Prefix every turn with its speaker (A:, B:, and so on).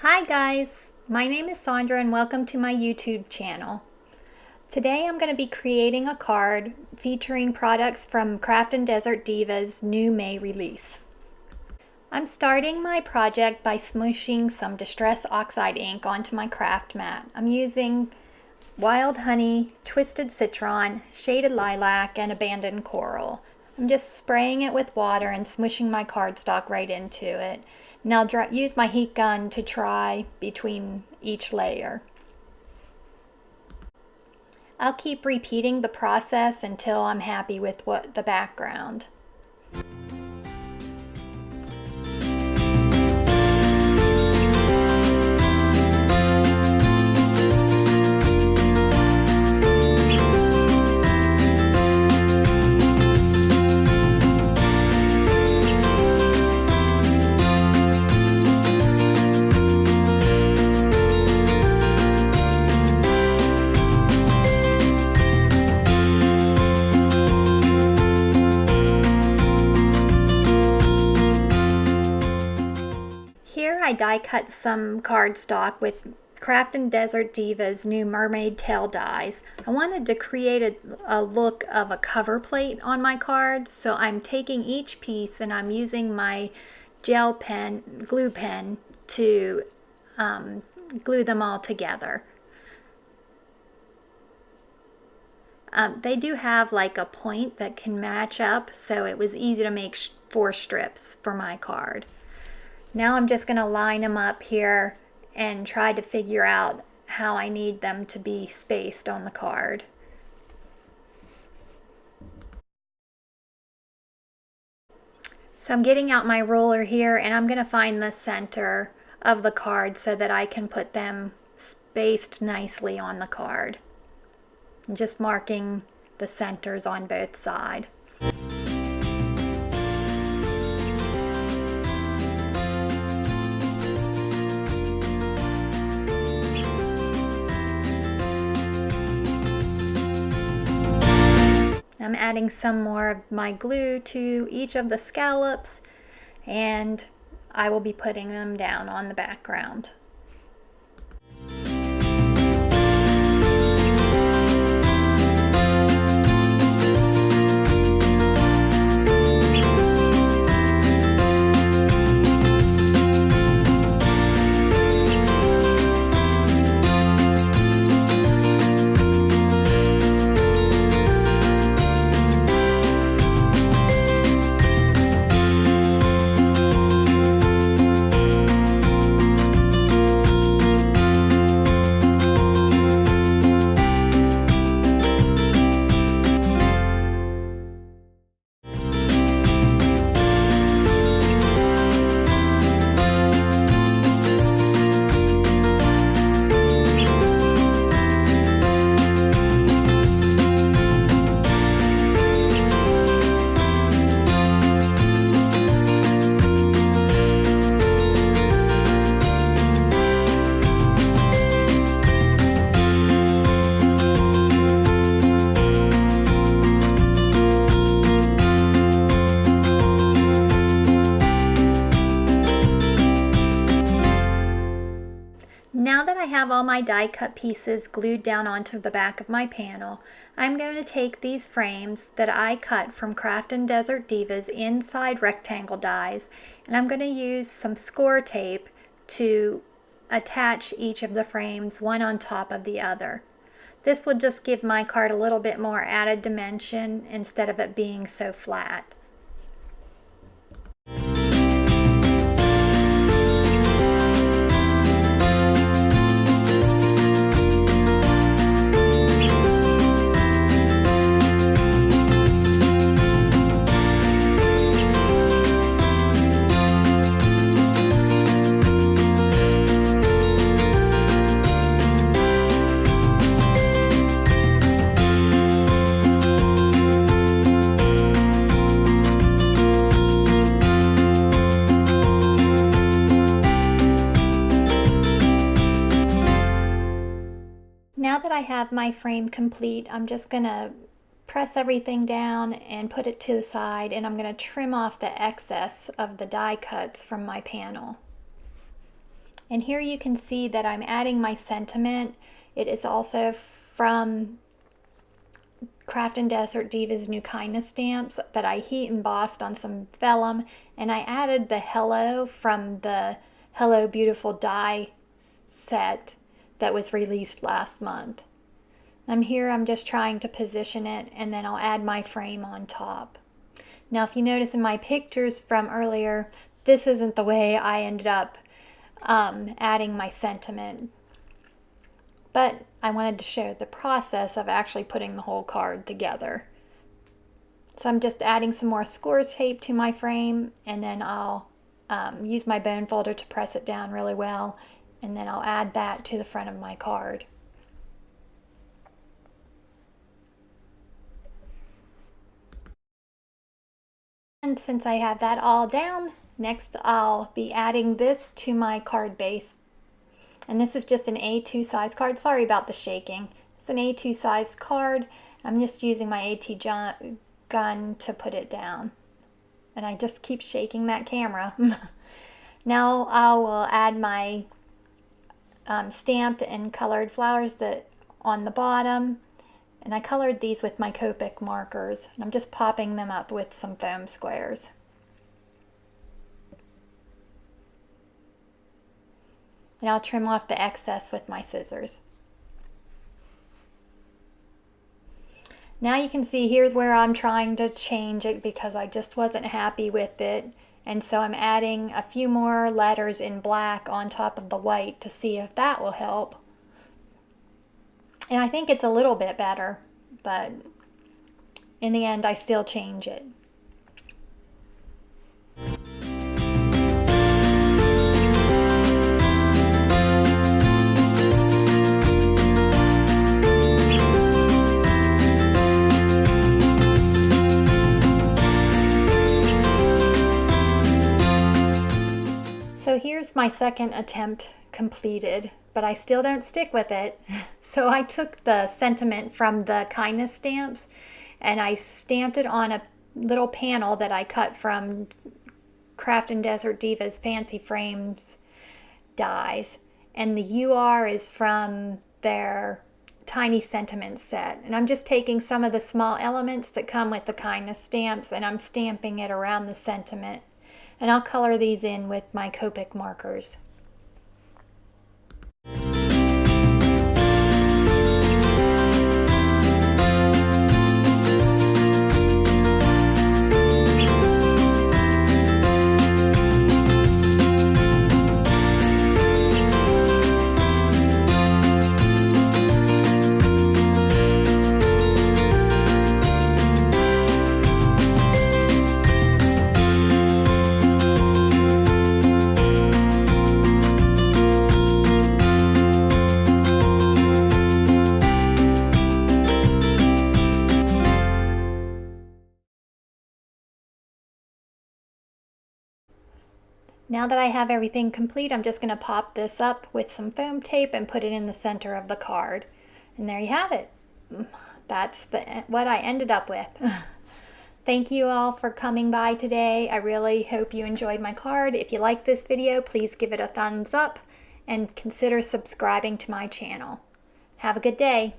A: Hi guys, my name is Sandra and welcome to my YouTube channel. Today I'm going to be creating a card featuring products from Craftin Desert Divas' new May release. I'm starting my project by smooshing some Distress Oxide ink onto my craft mat. I'm using Wild Honey, Twisted Citron, Shaded Lilac, and Abandoned Coral. I'm just spraying it with water and smooshing my cardstock right into it. And I'll use my heat gun to try between each layer. I'll keep repeating the process until I'm happy with the background. Here I die cut some cardstock with Craftin Desert Divas' new Mermaid tail dies. I wanted to create a look of a cover plate on my card, so I'm taking each piece and I'm using my gel pen, glue pen, to glue them all together. They do have like a point that can match up, so it was easy to make 4 strips for my card. Now I'm just going to line them up here and try to figure out how I need them to be spaced on the card. So I'm getting out my ruler here and I'm going to find the center of the card so that I can put them spaced nicely on the card. I'm just marking the centers on both sides. I'm adding some more of my glue to each of the scallops, and I will be putting them down on the background. Now that I have all my die cut pieces glued down onto the back of my panel, I'm going to take these frames that I cut from Craftin Desert Divas inside rectangle dies, and I'm going to use some score tape to attach each of the frames one on top of the other. This will just give my card a little bit more added dimension instead of it being so flat. Now that I have my frame complete, I'm just going to press everything down and put it to the side, and I'm going to trim off the excess of the die cuts from my panel. And here you can see that I'm adding my sentiment. It is also from Craftin Desert Divas New Kindness stamps that I heat embossed on some vellum, and I added the hello from the Hello Beautiful die set that was released last month. I'm just trying to position it, and then I'll add my frame on top. Now if you notice in my pictures from earlier, this isn't the way I ended up adding my sentiment. But I wanted to show the process of actually putting the whole card together. So I'm just adding some more score tape to my frame, and then I'll use my bone folder to press it down really well, and then I'll add that to the front of my card. And since I have that all down, next I'll be adding this to my card base. And this is just an A2 size card. Sorry about the shaking. It's an A2 size card. I'm just using my AT gun to put it down. And I just keep shaking that camera. Now I will add my stamped and colored flowers that on the bottom. And I colored these with my Copic markers. And I'm just popping them up with some foam squares. And I'll trim off the excess with my scissors. Now you can see here's where I'm trying to change it because I just wasn't happy with it. And so I'm adding a few more letters in black on top of the white to see if that will help. And I think it's a little bit better, but in the end I still change it. So here's my second attempt completed, but I still don't stick with it. So I took the sentiment from the kindness stamps and I stamped it on a little panel that I cut from Craftin Desert Divas Fancy Frames dies. And the UR is from their Tiny Sentiment set. And I'm just taking some of the small elements that come with the kindness stamps and I'm stamping it around the sentiment. And I'll color these in with my Copic markers. Now that I have everything complete, I'm just going to pop this up with some foam tape and put it in the center of the card. And there you have it. That's what I ended up with. Thank you all for coming by today. I really hope you enjoyed my card. If you like this video, please give it a thumbs up and consider subscribing to my channel. Have a good day.